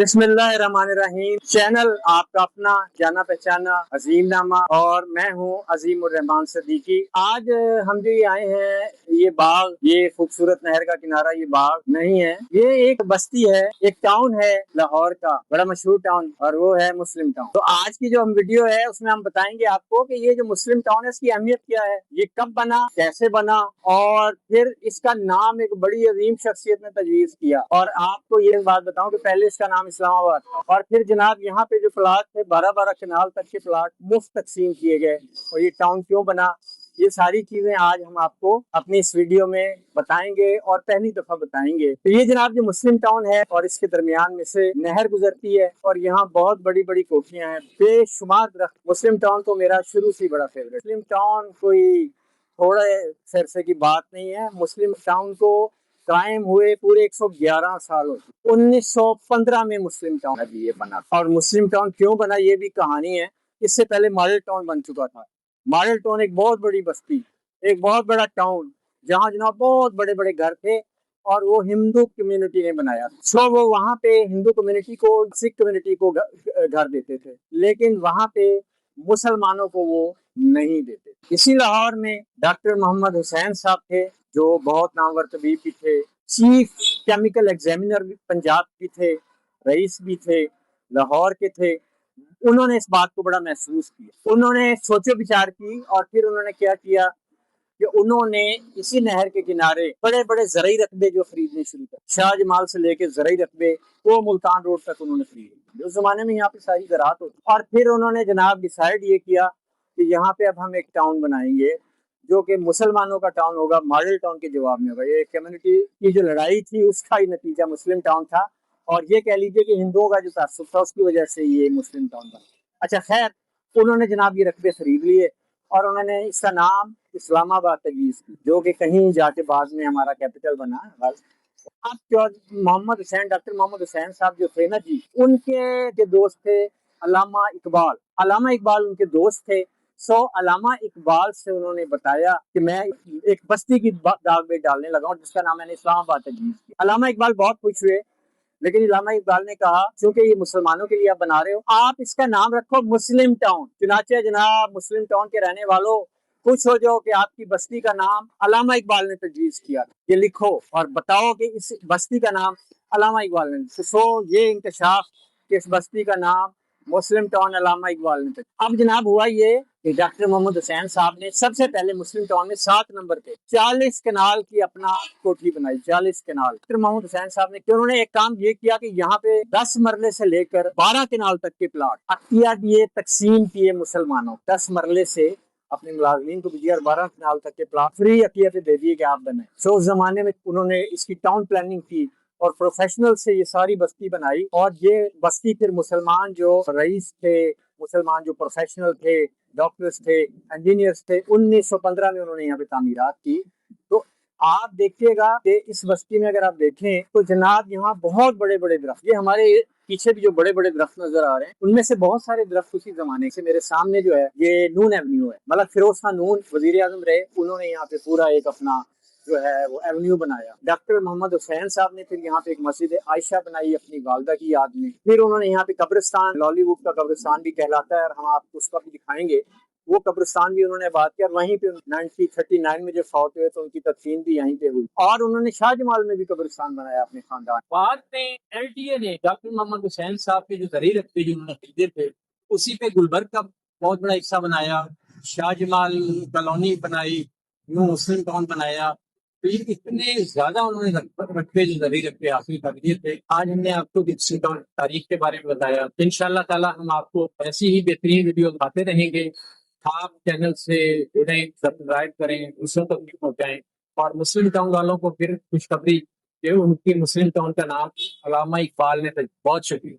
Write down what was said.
बिस्मिल्लाहिर्रहमानिर्रहीम। चैनल आपका अपना जाना पहचाना अजीम नामा और मैं हूँ अजीम उर रहमान सदीकी। आज हम जो ये आए हैं, ये बाग, ये खूबसूरत नहर का किनारा, ये बाग नहीं है, ये एक बस्ती है, एक टाउन है लाहौर का, बड़ा मशहूर टाउन, और वो है मुस्लिम टाउन। तो आज की जो हम वीडियो है उसमें हम बताएंगे आपको कि ये जो मुस्लिम टाउन है इसकी अहमियत क्या है, ये कब बना, कैसे बना, और फिर इसका नाम एक बड़ी अजीम शख्सियत ने तजवीज़ किया। और आपको ये बात बताऊं कि पहले इसका नाम इस्लामाबाद था, और फिर जनाब यहाँ पे जो प्लाट थे 12-12 कनाल तक के प्लाट मुफ्त तकसीम किए गए, और ये टाउन क्यों बना, ये सारी चीजें आज हम आपको अपनी इस वीडियो में बताएंगे और पहली दफा बताएंगे। तो ये जनाब जो मुस्लिम टाउन है और इसके दरमियान में से नहर गुजरती है, और यहाँ बहुत बड़ी बड़ी कोठियां हैं, बेशुमार दरख्त। मुस्लिम टाउन तो मेरा शुरू से बड़ा फेवरेट। मुस्लिम टाउन कोई थोड़े सरसे की बात नहीं है। मुस्लिम टाउन को कायम हुए पूरे 111 साल हो चुके। 1915 में मुस्लिम टाउन अभी ये बना। और मुस्लिम टाउन क्यों बना ये भी कहानी है। इससे पहले मॉडल टाउन बन चुका था। मॉडल टाउन एक बहुत बड़ी बस्ती, एक बहुत बड़ा टाउन, जहाँ जनाब बहुत बड़े बड़े घर थे, और वो हिंदू कम्युनिटी ने बनाया। सो वो वहाँ पे हिंदू कम्युनिटी को, सिख कम्युनिटी को घर देते थे, लेकिन वहाँ पे मुसलमानों को वो नहीं देते। इसी लाहौर में डॉक्टर मोहम्मद हुसैन साहब थे, जो बहुत नामवर तबीब भी थे, चीफ केमिकल एग्जामिनर भी पंजाब भी थे, रईस भी थे, लाहौर के थे। उन्होंने इस बात को बड़ा महसूस किया, उन्होंने सोचो विचार की, और फिर उन्होंने क्या किया कि उन्होंने इसी नहर के किनारे बड़े बड़े ज़रई रकबे जो खरीदने शुरू कर, शाहजमाल से लेके ज़रई रकबे वो मुल्तान रोड तक उन्होंने खरीदे। उस जमाने में यहाँ पे सारी ज़राअत होती। और फिर उन्होंने जनाब डिसाइड ये किया कि यहाँ पे अब हम एक टाउन बनाएंगे जो कि मुसलमानों का टाउन होगा, मॉडल टाउन के जवाब में होगा। ये कम्युनिटी की जो लड़ाई थी उसका ही नतीजा मुस्लिम टाउन था, और ये कह लीजिए कि हिंदुओं का जो तासुब था उसकी वजह से ये मुस्लिम टाउन बना। अच्छा खैर, उन्होंने जनाब ये रकबे खरीद लिए, और उन्होंने इसका नाम इस्लामाबाद तजवीज़ की, जो कि कहीं जाके बाद में हमारा कैपिटल बना। अब मोहम्मद हुसैन, डॉक्टर मोहम्मद हुसैन साहब जो थे ना जी, उनके जो दोस्त थे अल्लामा इकबाल, अल्लामा इकबाल उनके दोस्त थे। सो अल्लामा इकबाल से उन्होंने बताया कि मैं एक बस्ती की दाग में डालने लगा हूँ जिसका नाम मैंने इस्लामाबाद तजवीज़ किया। अल्लामा इकबाल बहुत खुश हुए, लेकिन अल्लामा इकबाल ने कहा क्योंकि ये मुसलमानों के लिए आप बना रहे हो, आप इसका नाम रखो मुस्लिम टाउन। चुनाचे जनाब मुस्लिम टाउन के रहने वालों, खुश हो जाओ कि आपकी बस्ती का नाम अल्लामा इकबाल ने तजवीज़ किया। ये लिखो और बताओ कि इस बस्ती का नाम अल्लामा इकबाल ने। सो ये इंकशाफ कि इस बस्ती का नाम मुस्लिम टाउन अल्लामा इकबाल ने। अब जनाब हुआ ये कि डॉक्टर मोहम्मद हुसैन साहब ने सबसे पहले मुस्लिम टाउन में 7 नंबर पे 40 कनाल की अपना कोठी बनाई। 40 कनाल। डॉक्टर मोहम्मद हुसैन साहब ने कि उन्होंने एक काम ये किया कि यहाँ पे 10 मरले से लेकर 12 कनाल तक के प्लाट अख्तियार दिए, तकसीम किए मुसलमानों। 10 मरले से अपने मुलाजमीन को भी दिया, 12 कनाल तक के प्लाट फ्री अकियत दे दिए कि आप बने। सो उस जमाने में उन्होंने इसकी टाउन प्लानिंग की और प्रोफेशनल से ये सारी बस्ती बनाई, और ये बस्ती फिर मुसलमान जो रईस थे, मुसलमान जो प्रोफेशनल थे, डॉक्टर्स थे, इंजीनियर्स थे, 1915 में उन्होंने यहाँ पे तामीरात की। तो आप देखिएगा कि इस बस्ती में अगर आप देखें तो जनाब यहाँ बहुत बड़े बड़े दरख्त, ये हमारे पीछे भी जो बड़े बड़े दरख्त नजर आ रहे हैं उनमें से बहुत सारे दरख्त उसी जमाने से। मेरे सामने जो है ये नून एवेन्यू है, मतलब फिरोज खान नून वजीर आजम रहे, उन्होंने यहाँ पे पूरा एक अपना जो है वो एवेन्यू बनाया। डॉक्टर मोहम्मद हुसैन साहब ने फिर यहाँ पे एक मस्जिद आयशा बनाई अपनी वालदा की याद में। फिर उन्होंने यहाँ पे कब्रिस्तान, लॉलीवुड का कब्रिस्तान भी कहलाता है, और हम आपको उसका भी दिखाएंगे, वो कब्रिस्तान भी उन्होंने बात किया। वहीं पे 1939 में जो फौत हुए तो उनकी तदफीन भी यहीं पे हुई। और उन्होंने शाहजमाल में भी कब्रिस्तान बनाया अपने खानदान। बाद में एलटीए ने डॉक्टर मोहम्मद हुसैन साहब के जो ज़रीए रखते जो उन्होंने खरीदे थे, उसी पे गुलबर्ग का बहुत बड़ा हिस्सा बनाया, शाहजमाल कॉलोनी बनाई, न्यू मुस्लिम टाउन बनाया। तो ये इतने ज्यादा उन्होंने रकबे जो ज़रीए रखते हासिल कर दिए थे। आज हमने आपको मुस्लिम टाउन तारीख के बारे में बताया। इंशाअल्लाह ताला हम आपको ऐसी ही बेहतरीन वीडियो दिखाते रहेंगे। आप चैनल से जुड़ें, सब्सक्राइब करें, दूसरों तक भी पहुंचाएं, और मुस्लिम टाउन वालों को फिर खुशखबरी कि उनकी मुस्लिम टाउन का नाम अल्लामा इकबाल ने। बहुत शुक्रिया।